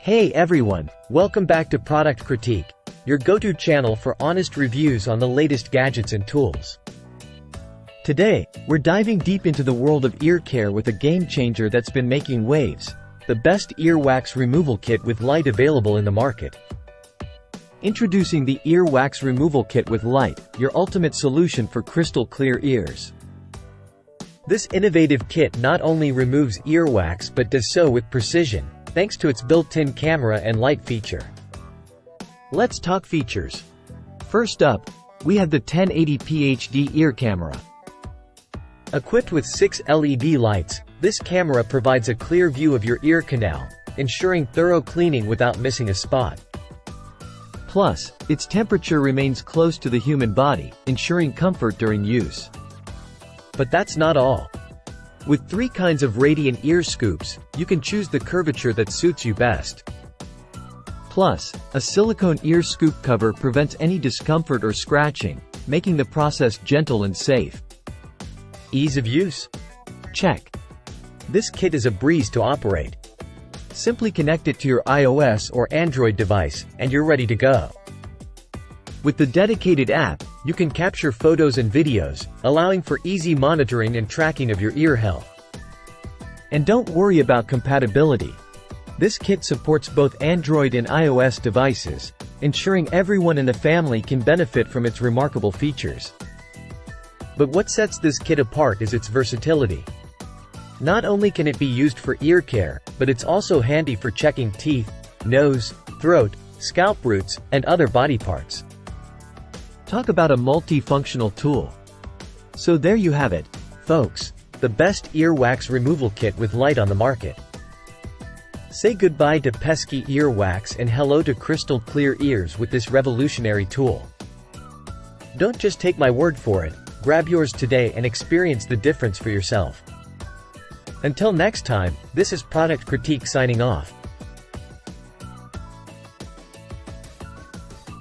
Hey everyone, welcome back to Product Critique, your go-to channel for honest reviews on the latest gadgets and tools. Today, we're diving deep into the world of ear care with a game changer that's been making waves, the best earwax removal kit with light available in the market. Introducing the Earwax Removal Kit with Light, your ultimate solution for crystal clear ears. This innovative kit not only removes earwax but does so with precision, thanks to its built-in camera and light feature. Let's talk features. First up, we have the 1080p HD ear camera. Equipped with 6 LED lights, this camera provides a clear view of your ear canal, ensuring thorough cleaning without missing a spot. Plus, its temperature remains close to the human body, ensuring comfort during use. But that's not all. With 3 kinds of radiant ear scoops, you can choose the curvature that suits you best. Plus, a silicone ear scoop cover prevents any discomfort or scratching, making the process gentle and safe. Ease of use? Check. This kit is a breeze to operate. Simply connect it to your iOS or Android device, and you're ready to go. With the dedicated app, you can capture photos and videos, allowing for easy monitoring and tracking of your ear health. And don't worry about compatibility. This kit supports both Android and iOS devices, ensuring everyone in the family can benefit from its remarkable features. But what sets this kit apart is its versatility. Not only can it be used for ear care, but it's also handy for checking teeth, nose, throat, scalp roots, and other body parts. Talk about a multifunctional tool. So there you have it, folks, the best earwax removal kit with light on the market. Say goodbye to pesky earwax and hello to crystal clear ears with this revolutionary tool. Don't just take my word for it, grab yours today and experience the difference for yourself. Until next time, this is Product Critique signing off.